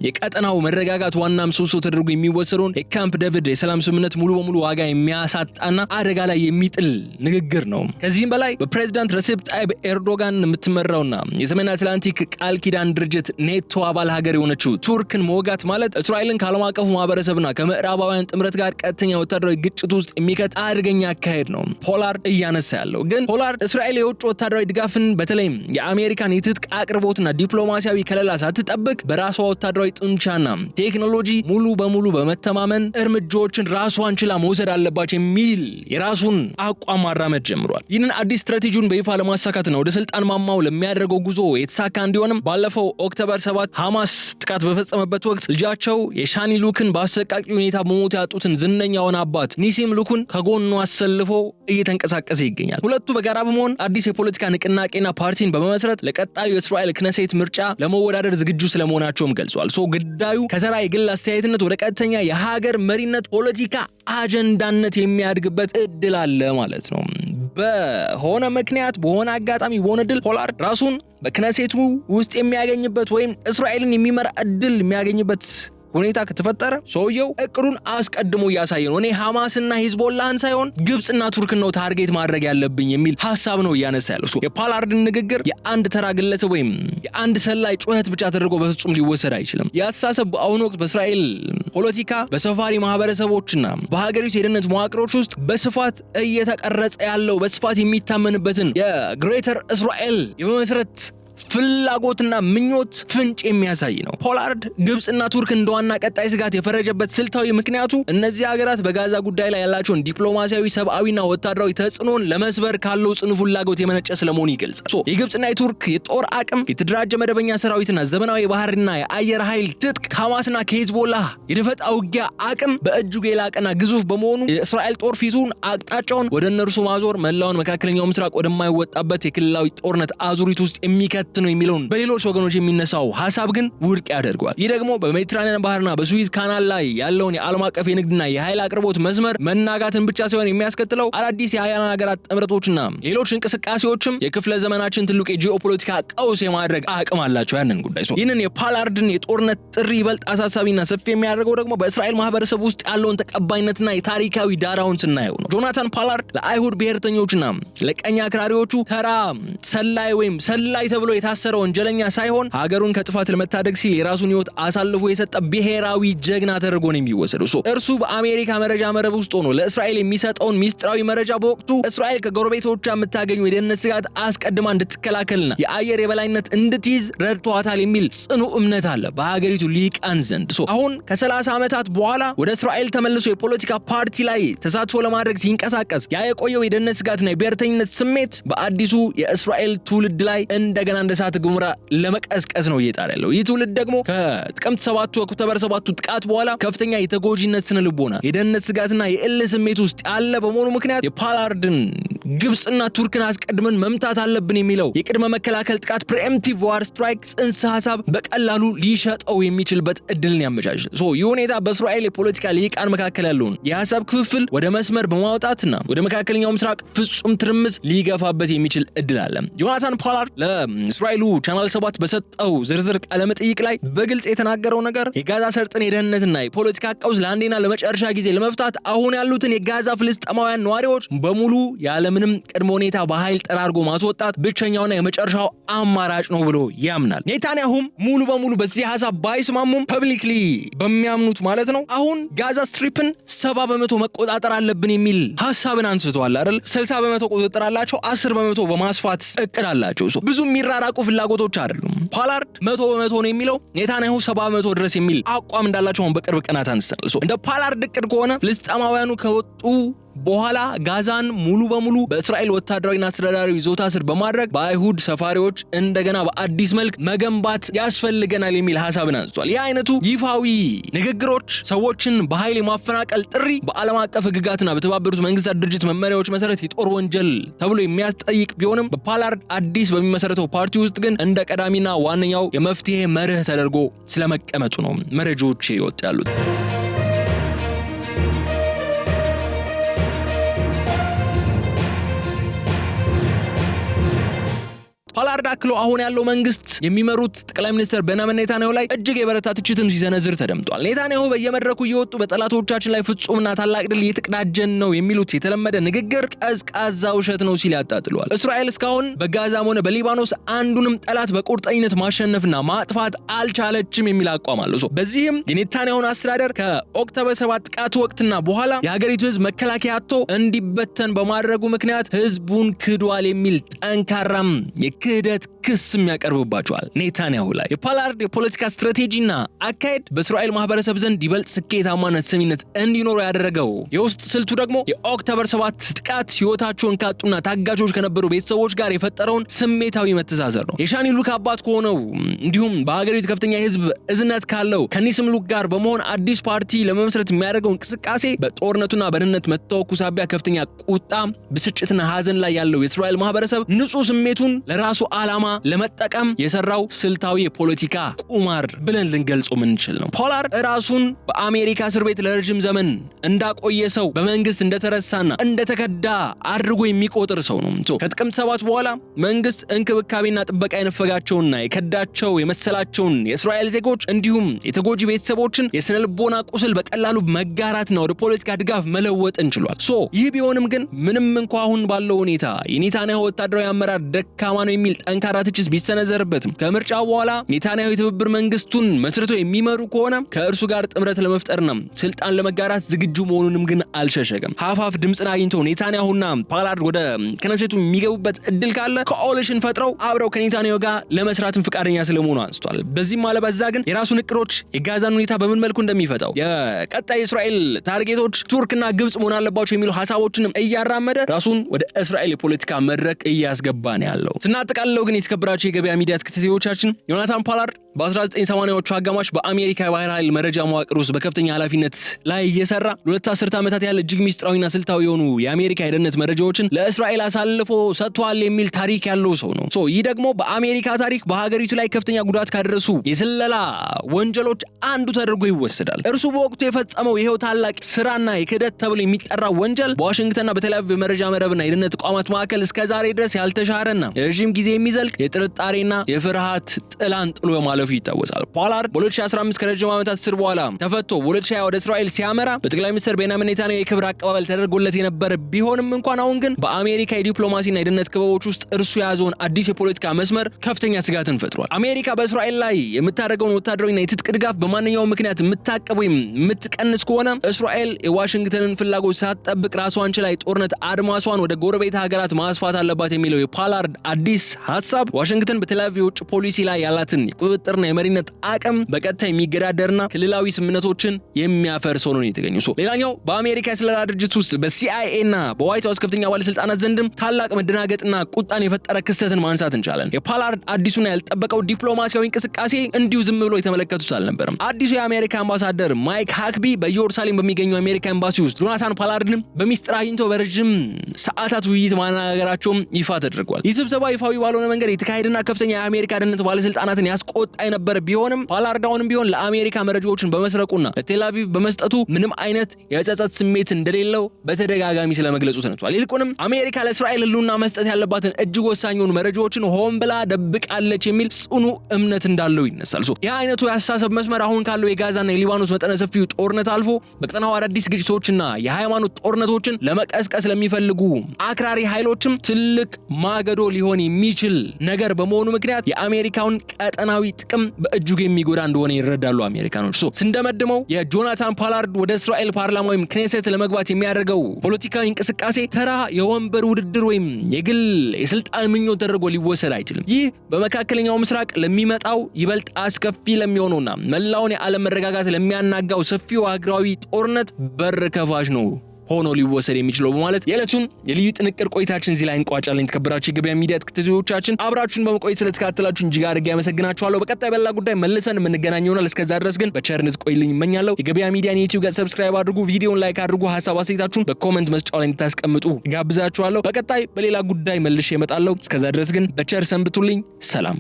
የቀጠናው መረጋጋት ዋና ምሰሶ ተደርጎ የሚወሰደውን የካምፕ ዴቪድ የሰላም ስምምነት ሙሉ በሙሉ ዋጋ የሚያሳጣና አደጋ ላይ የሚጥል ንግግር ነው። ከዚህም በላይ በፕሬዝዳንት ረሲፕ ጣይብ ኤርዶጋን የምትመራውና የሰሜን አትላንቲክ ቃል ኪዳን ድርጅት ኔቶ አባል ሀገር የሆነችው ቱርክን መውጋት ማለት እስራኤልን ከዓለም አቀፉ ማህበረሰብና ከምዕራባውያን ጥምረት ጋር ቀጥተኛ ወታደራዊ ግጭት ውስጥ የሚከት አደገኛ አካሄድ ነው ፖላርድ እያነሳ ያለው። ግን ፖላርድ እስራኤል የውጭ ወታደራዊ ድጋፍን በተለይም የአሜሪካን የትጥቅ አቅርቦትና ዲፕሎማሲያዊ ከለላ ሳትጠብቅ በራሷ ወታደራዊ ጡንቻና ቴክኖሎጂ ሙሉ በሙሉ በመተማመን እርምጃዎችን ራሷን ችላ መውሰድ አለባች የሚል የራሱን አቋም ማራመድ ጀምሯል። ይህንን አዲስ ስትራቴጂውን በይፋ ለማሳካትና ወደ ስልጣን ማማው ለሚያደርገው ጉዞ የተሳካ እንዲሆንም ባለፈው ኦክቶበር 7 ሐማስ ጥቃት በፈጸመበት ወቅት ልጃቸው የሻኒ ሉክን በአሰቃቂ ሁኔታ በሞት ያጡትን ዝነኛውን አባት ኒሲም ሉክን ከጎኑ አሰልፎ እየተንቀሳቀሰ ይገኛል። ሁለቱ በጋራ በመሆን አዲስ የፖለቲካ ንቅናቄና ፓርቲን በመመስረት ለቀጣዩ የእስራኤል ክነሴት ምርጫ ለመወዳደር ዝግጁ ስለመሆናቸውም ገልጿል። ጉዳዩ ከተራ የግል አስተያየትነት ወደ ቀጥተኛ የሀገር መሪነት ፖለቲካ አጀንዳነት የሚያድግበት እድል አለ ማለት ነው። በሆነ ምክንያት በሆነ አጋጣሚ በሆነ ድል ፖላርድ ራሱን በክነሴቱ ውስጥ የሚያገኝበት ወይም እስራኤልን የሚመራ እድል የሚያገኝበት ሁኔታ ከተፈጠረ ሰውየው እቅዱን አስቀድሞ እያሳየ ነው። እኔ ሐማስና ሂዝቦላህን ሳይሆን ግብጽና ቱርክን ነው ታርጌት ማድረግ ያለብኝ የሚል ሐሳብ ነው እያነሳ ያለው። የፖላርድን ንግግር የአንድ ተራ ግለሰብ ወይም የአንድ ሰላይ ጩኸት ብቻ ተደርጎ በፍጹም ሊወሰድ አይችልም። ያሳሰብ በአሁኑ ወቅት በእስራኤል ፖለቲካ በሰፋሪ ማህበረሰቦችና በሀገሪቱ የደህንነት መዋቅሮች ውስጥ በስፋት እየተቀረጸ ያለው በስፋት የሚታመንበትን የግሬተር እስራኤል የመመስረት ፍላጎትና ምኞት ፍንጭ የሚያሳይ ነው። ፖላርድ ግብጽና ቱርክ እንደዋና ቀጣይ ስጋት የፈረጀበት ስልታዊ ምክንያቱ እነዚህ ሀገራት በጋዛ ጉዳይ ላይ ያላቸውን ዲፕሎማሲያዊ፣ ሰብአዊና ወታደራዊ ተጽዕኖን ለመስበር ካለው ጽኑ ፍላጎት የመነጨ ስለመሆኑ ይገልጻል። የግብጽና የቱርክ የጦር አቅም፣ የተደራጀ መደበኛ ሰራዊትና ዘመናዊ የባህርና የአየር ኃይል ትጥቅ ከሐማስና ከሂዝቦላህ የደፈጣ ውጊያ አቅም በእጅጉ የላቀና ግዙፍ በመሆኑ የእስራኤል ጦር ፊቱን አቅጣጫውን ወደ እነርሱ ማዞር መላውን መካከለኛው ምስራቅ ወደማይወጣበት የክልላዊ ጦርነት አዙሪት ውስጥ የሚከት ነው የሚለውን በሌሎች ወገኖች የሚነሳው ሐሳብ ግን ውድቅ ያደርገዋል። ይህ ደግሞ በሜዲትራኒያን ባህርና በሱዊዝ ካናል ላይ ያለውን የዓለም አቀፍ የንግድና የኃይል አቅርቦት መስመር መናጋትን ብቻ ሳይሆን የሚያስከትለው አዳዲስ የሀያላን ሀገራት ጥምረቶችና ሌሎች እንቅስቃሴዎችም የክፍለ ዘመናችን ትልቅ የጂኦፖለቲካ ቀውስ የማድረግ አቅም አላቸው። ያንን ጉዳይ ይህንን የፖላርድን የጦርነት ጥሪ ይበልጥ አሳሳቢና ሰፊ የሚያደርገው ደግሞ በእስራኤል ማህበረሰብ ውስጥ ያለውን ተቀባይነትና የታሪካዊ ዳራውን ስናየው ነው። ጆናታን ፖላርድ ለአይሁድ ብሔርተኞችና ለቀኝ አክራሪዎቹ ተራ ሰላይ ወይም ሰላይ ተብሎ የታሰረ ወንጀለኛ ሳይሆን ሀገሩን ከጥፋት ለመታደግ ሲል የራሱን ህይወት አሳልፎ የሰጠ ብሔራዊ ጀግና ተደርጎ ነው የሚወሰደው። እርሱ በአሜሪካ መረጃ መረብ ውስጥ ሆኖ ለእስራኤል የሚሰጠውን ሚስጥራዊ መረጃ በወቅቱ እስራኤል ከጎረቤቶቿ የምታገኙ የደህንነት ስጋት አስቀድማ እንድትከላከልና የአየር የበላይነት እንድትይዝ ረድቷታል የሚል ጽኑ እምነት አለ በሀገሪቱ ሊቃን ዘንድ። አሁን ከ30 ዓመታት በኋላ ወደ እስራኤል ተመልሶ የፖለቲካ ፓርቲ ላይ ተሳትፎ ለማድረግ ሲንቀሳቀስ ያ የቆየው የደህንነት ስጋትና የብሔርተኝነት ስሜት በአዲሱ የእስራኤል ትውልድ ላይ እንደገና እንደ እሳተ ገሞራ ለመቀስቀስ ነው እየጣረ ያለው። ይህ ትውልድ ደግሞ ከጥቅምት 7 ኦክቶበር 7 ጥቃት በኋላ ከፍተኛ የተጎጂነት ስነ ልቦና፣ የደህንነት ስጋትና የእልህ ስሜት ውስጥ ያለ በመሆኑ ምክንያት የፖላርድን ግብጽና ቱርክን አስቀድመን መምታት አለብን የሚለው የቅድመ መከላከል ጥቃት ፕሪኤምፕቲቭ ዋር ስትራይክ ጽንሰ ሐሳብ በቀላሉ ሊሸጠው የሚችልበት እድልን ያመቻቻል። ይህ ሁኔታ በእስራኤል የፖለቲካ ልሂቃን መካከል ያለውን የሐሳብ ክፍፍል ወደ መስመር በማውጣትና ወደ መካከለኛው ምስራቅ ፍጹም ትርምስ ሊገፋበት የሚችል እድል አለ። ጆናታን ፖላርድ ለእስራኤሉ ቻናል 7 በሰጠው ዝርዝር ቃለ መጠይቅ ላይ በግልጽ የተናገረው ነገር የጋዛ ሰርጥን የደህንነትና የፖለቲካ ቀውስ ለአንዴና ለመጨረሻ ጊዜ ለመፍታት አሁን ያሉትን የጋዛ ፍልስጤማውያን ነዋሪዎች በሙሉ ያለምንም ቅድመ ሁኔታ በኃይል ጠራርጎ ማስወጣት ብቸኛውና የመጨረሻው አማራጭ ነው ብሎ ያምናል። ኔታንያሁም ሙሉ በሙሉ በዚህ ሐሳብ ባይስማሙም ፐብሊክሊ በሚያምኑት ማለት ነው አሁን ጋዛ ስትሪፕን 70% መቆጣጠር አለብን የሚል ሐሳብን አንስተዋል አይደል? 60% ቁጥጥር አላቸው፣ 10% በማስፋት እቅድ አላቸው። ብዙ የሚራራቁ ፍላጎቶች አይደሉም። ፖላርድ 100% ነው የሚለው፣ ኔታንያሁ 70% ድረስ የሚል አቋም እንዳላቸው በቅርብ ቀናት አንስተናል። እንደ ፖላርድ እቅድ ከሆነ ፍልስጤማውያኑ ከወጡ በኋላ ጋዛን ሙሉ በሙሉ በእስራኤል ወታደራዊና አስተዳዳሪ ይዞታ ስር በማድረግ በአይሁድ ሰፋሪዎች እንደገና በአዲስ መልክ መገንባት ያስፈልገናል የሚል ሐሳብን አንስቷል። ይህ አይነቱ ይፋዊ ንግግሮች ሰዎችን በኃይል የማፈናቀል ጥሪ በዓለም አቀፍ ሕግጋትና በተባበሩት መንግስታት ድርጅት መመሪያዎች መሰረት የጦር ወንጀል ተብሎ የሚያስጠይቅ ቢሆንም በፖላርድ አዲስ በሚመሰረተው ፓርቲ ውስጥ ግን እንደ ቀዳሚና ዋነኛው የመፍትሄ መርህ ተደርጎ ስለመቀመጡ ነው መረጃዎች ይወጡ ያሉት። ፖላርድ አክሎ አሁን ያለው መንግስት የሚመሩት ጠቅላይ ሚኒስትር ቤንያሚን ኔታንያሁ ላይ እጅግ የበረታ ትችትም ሲሰነዝር ተደምጧል። ኔታንያሁ በየመድረኩ እየወጡ በጠላቶቻችን ላይ ፍጹምና ታላቅ ድል እየተቀዳጀን ነው የሚሉት የተለመደ ንግግር ቀዝቃዛ ውሸት ነው ሲል ያጣጥለዋል። እስራኤል እስካሁን በጋዛም ሆነ በሊባኖስ አንዱንም ጠላት በቁርጠኝነት ማሸነፍና ማጥፋት አልቻለችም የሚል አቋም አለው። በዚህም የኔታንያሁን አስተዳደር ከኦክቶበር 7 ጥቃት ወቅትና በኋላ የሀገሪቱ ህዝብ መከላከያ አጥቶ እንዲበተን በማድረጉ ምክንያት ህዝቡን ክዷል የሚል ጠንካራም ክህደት ክስም ያቀርብባቸዋል ኔታንያሁ ላይ። የፖላርድ የፖለቲካ ስትራቴጂና አካሄድ በእስራኤል ማህበረሰብ ዘንድ ይበልጥ ስኬታማና ሰሚነት እንዲኖረው ያደረገው የውስጥ ስልቱ ደግሞ የኦክቶበር 7 ጥቃት ህይወታቸውን ካጡና ታጋቾች ከነበሩ ቤተሰቦች ጋር የፈጠረውን ስሜታዊ መተሳሰር ነው። የሻኒ ሉክ አባት ከሆነው እንዲሁም በሀገሪቱ ከፍተኛ የህዝብ እዝነት ካለው ከኒስም ሉክ ጋር በመሆን አዲስ ፓርቲ ለመመስረት የሚያደርገው እንቅስቃሴ በጦርነቱና በድህነት መታወኩ ሳቢያ ከፍተኛ ቁጣ፣ ብስጭትና ሀዘን ላይ ያለው የእስራኤል ማህበረሰብ ንጹህ ስሜቱን ለራሱ ዓላማ ለመጠቀም የሰራው ስልታዊ የፖለቲካ ቁማር ብለን ልንገልጾ ምንችል ነው። ፖላርድ ራሱን በአሜሪካ እስር ቤት ለረጅም ዘመን እንዳቆየ ሰው በመንግስት እንደተረሳና እንደተከዳ አድርጎ የሚቆጥር ሰው ነው። ከጥቅምት 7 በኋላ መንግስት እንክብካቤና ጥበቃ የነፈጋቸውና የከዳቸው የመሰላቸውን የእስራኤል ዜጎች እንዲሁም የተጎጂ ቤተሰቦችን የስነ ልቦና ቁስል በቀላሉ መጋራትና ወደ ፖለቲካ ድጋፍ መለወጥ እንችሏል። ይህ ቢሆንም ግን ምንም እንኳ አሁን ባለው ሁኔታ የኔታንያሁ ወታደራዊ አመራር ደካማ ነው የሚል ጠንካራ ትችት ቢሰነዘርበትም ከምርጫው በኋላ ኔታንያሁ የትብብር መንግስቱን መስርቶ የሚመሩ ከሆነ ከእርሱ ጋር ጥምረት ለመፍጠርና ስልጣን ለመጋራት ዝግጁ መሆኑንም ግን አልሸሸገም። ሀፋፍ ድምፅን አግኝተው ኔታንያሁና ፖላርድ ወደ ክነሴቱ የሚገቡበት እድል ካለ ኮአሊሽን ፈጥረው አብረው ከኔታንያሁ ጋር ለመስራትም ፍቃደኛ ስለመሆኑ አንስቷል። በዚህም አለበዛ ግን የራሱን እቅዶች የጋዛን ሁኔታ በምን መልኩ እንደሚፈታው የቀጣይ እስራኤል ታርጌቶች ቱርክና ግብጽ መሆን አለባቸው የሚሉ ሐሳቦችንም እያራመደ ራሱን ወደ እስራኤል የፖለቲካ መድረክ እያስገባ ነው ያለው። ስናጠቃልለው ግን የተከበራቸው የገበያ ሚዲያ ተከታታዮቻችን ዮናታን ፖላርድ በ1980ዎቹ አጋማሽ በአሜሪካ የባህር ኃይል መረጃ መዋቅር ውስጥ በከፍተኛ ኃላፊነት ላይ እየሰራ ለሁለት አስርት ዓመታት ያለ እጅግ ሚስጥራዊና ስልታዊ የሆኑ የአሜሪካ የደህንነት መረጃዎችን ለእስራኤል አሳልፎ ሰጥቷል የሚል ታሪክ ያለው ሰው ነው። ይህ ደግሞ በአሜሪካ ታሪክ በሀገሪቱ ላይ ከፍተኛ ጉዳት ካደረሱ የስለላ ወንጀሎች አንዱ ተደርጎ ይወሰዳል። እርሱ በወቅቱ የፈጸመው ይሄው ታላቅ ስራና የክህደት ተብሎ የሚጠራ ወንጀል በዋሽንግተንና በተለያዩ የመረጃ መረብና የደህንነት ተቋማት መካከል እስከዛሬ ድረስ ያልተሻረና ለረጅም ጊዜ የሚዘልቅ የጥርጣሬና የፍርሃት ጥላን ጥሎ ማለፉ ይታወሳል። ፖላርድ በ2015 ከረጅም ዓመታት ስር በኋላ ተፈቶ በ2020 ወደ እስራኤል ሲያመራ በጠቅላይ ሚኒስትር ቤንያሚን ኔታንያሁ የክብር አቀባበል ተደርጎለት የነበረ ቢሆንም እንኳን አሁን ግን በአሜሪካ የዲፕሎማሲና የደህንነት ክበቦች ውስጥ እርሱ የያዘውን አዲስ የፖለቲካ መስመር ከፍተኛ ስጋትን ፈጥሯል። አሜሪካ በእስራኤል ላይ የምታደርገውን ወታደራዊና የትጥቅ ድጋፍ በማንኛውም ምክንያት የምታቀብ ወይም የምትቀንስ ከሆነ እስራኤል የዋሽንግተንን ፍላጎት ሳትጠብቅ ራሷን ችላ ጦርነት አድማሷን ወደ ጎረቤት ሀገራት ማስፋት አለባት የሚለው የፖላርድ አዲስ ሀሳብ ዋሽንግተን በተለያዩ የውጭ ፖሊሲ ላይ ያላትን የቁጥጥርና የመሪነት አቅም በቀጥታ የሚገዳደርና ክልላዊ ስምምነቶችን የሚያፈርስ ሆኖ ነው የተገኘው። ሌላኛው በአሜሪካ የስለላ ድርጅት ውስጥ በሲአይኤ እና በዋይት ሃውስ ከፍተኛ ባለስልጣናት ዘንድም ታላቅ መደናገጥና ቁጣን የፈጠረ ክስተትን ማንሳት እንችላለን። የፖላርድ አዲሱና ያልጠበቀው ዲፕሎማሲያዊ እንቅስቃሴ እንዲሁ ዝም ብሎ የተመለከቱት አልነበረም። አዲሱ የአሜሪካ አምባሳደር ማይክ ሃክቢ በኢየሩሳሌም በሚገኘው የአሜሪካ ኤምባሲ ውስጥ ዮናታን ፖላርድን በሚስጥር አግኝተው በረጅም ሰዓታት ውይይት ማናገራቸውም ይፋ ተደርጓል። ይህ ስብሰባ ይፋዊ ባልሆነ መንገድ የተካሄደና ከፍተኛ የአሜሪካ ደህንነት ባለስልጣናትን ያስቆጣ የነበረ ቢሆንም ፖላርድ አሁንም ቢሆን ለአሜሪካ መረጃዎችን በመስረቁና ለቴልአቪቭ በመስጠቱ ምንም አይነት የጸጸት ስሜት እንደሌለው በተደጋጋሚ ስለመግለጹ ተነስቷል። ይልቁንም አሜሪካ ለእስራኤል ህልውና መስጠት ያለባትን እጅግ ወሳኝ የሆኑ መረጃዎችን ሆን ብላ ደብቃለች የሚል ጽኑ እምነት እንዳለው ይነሳል። ይህ አይነቱ የአስተሳሰብ መስመር አሁን ካለው የጋዛና የሊባኖስ መጠነ ሰፊው ጦርነት አልፎ በቀጠናው አዳዲስ ግጭቶችና የሃይማኖት ጦርነቶችን ለመቀስቀስ ለሚፈልጉ አክራሪ ኃይሎችም ትልቅ ማገዶ ሊሆን የሚችል ነገር በመሆኑ ምክንያት የአሜሪካውን ቀጠናዊ ጥቅም በእጅጉ የሚጎዳ እንደሆነ ይረዳሉ አሜሪካኖች። ስንደመድመው የጆናታን ፖላርድ ወደ እስራኤል ፓርላማ ወይም ክኔሴት ለመግባት የሚያደርገው ፖለቲካዊ እንቅስቃሴ ተራ የወንበር ውድድር ወይም የግል የስልጣን ምኞት ተደርጎ ሊወሰድ አይችልም። ይህ በመካከለኛው ምስራቅ ለሚመጣው ይበልጥ አስከፊ ለሚሆነውና መላውን የዓለም መረጋጋት ለሚያናጋው ሰፊው አህጉራዊ ጦርነት በር ከፋሽ ነው ሆኖ ሊወሰድ የሚችለው በማለት የዕለቱን የልዩ ጥንቅር ቆይታችን እዚህ ላይ እንቋጫለን። የተከበራችሁ የገበያ ሚዲያ ተከታታዮቻችን አብራችሁን በመቆየት ስለተከታተላችሁ እጅግ አድርጌ አመሰግናችኋለሁ። በቀጣይ በሌላ ጉዳይ መልሰን የምንገናኝ ይሆናል። እስከዛ ድረስ ግን በቸርነት ቆይልኝ እመኛለሁ። የገበያ ሚዲያን የዩቲዩብ ገጽ ሰብስክራይብ አድርጉ፣ ቪዲዮውን ላይክ አድርጉ፣ ሐሳብ አስተያየታችሁን በኮሜንት መስጫው ላይ እንድታስቀምጡ ጋብዛችኋለሁ። በቀጣይ በሌላ ጉዳይ መልሼ እመጣለሁ። እስከዛ ድረስ ግን በቸር ሰንብቱልኝ። ሰላም።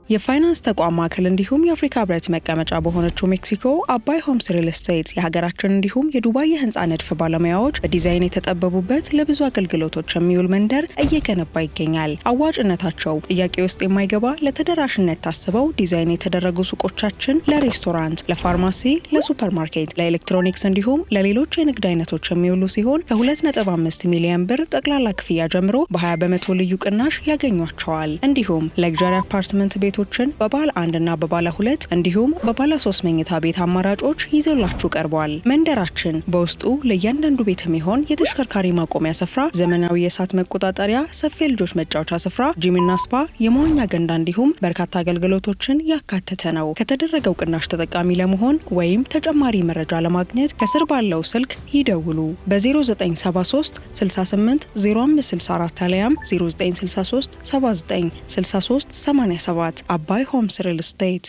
የፋይናንስ ተቋም ማዕከል እንዲሁም የአፍሪካ ህብረት መቀመጫ በሆነችው ሜክሲኮ አባይ ሆምስ ሪል ስቴት የሀገራችን እንዲሁም የዱባይ የህንፃ ንድፍ ባለሙያዎች በዲዛይን የተጠበቡበት ለብዙ አገልግሎቶች የሚውል መንደር እየገነባ ይገኛል። አዋጭነታቸው ጥያቄ ውስጥ የማይገባ ለተደራሽነት ታስበው ዲዛይን የተደረጉ ሱቆቻችን ለሬስቶራንት፣ ለፋርማሲ፣ ለሱፐርማርኬት፣ ለኤሌክትሮኒክስ እንዲሁም ለሌሎች የንግድ አይነቶች የሚውሉ ሲሆን ከ2.5 ሚሊዮን ብር ጠቅላላ ክፍያ ጀምሮ በ20% ልዩ ቅናሽ ያገኟቸዋል። እንዲሁም ለግዠሪ አፓርትመንት ቤቶች ቤቶችን በባለ 1 እና በባለ 2 እንዲሁም በባለ 3 መኝታ ቤት አማራጮች ይዘውላችሁ ቀርቧል። መንደራችን በውስጡ ለእያንዳንዱ ቤት የሚሆን የተሽከርካሪ ማቆሚያ ስፍራ፣ ዘመናዊ የእሳት መቆጣጠሪያ፣ ሰፊ ልጆች መጫወቻ ስፍራ፣ ጂምና ስፓ፣ የመዋኛ ገንዳ እንዲሁም በርካታ አገልግሎቶችን ያካተተ ነው። ከተደረገው ቅናሽ ተጠቃሚ ለመሆን ወይም ተጨማሪ መረጃ ለማግኘት ከስር ባለው ስልክ ይደውሉ። በ0973 68 0564 አሊያም 0963 79 63 87 አባይ ሆምስ ሪል ስቴት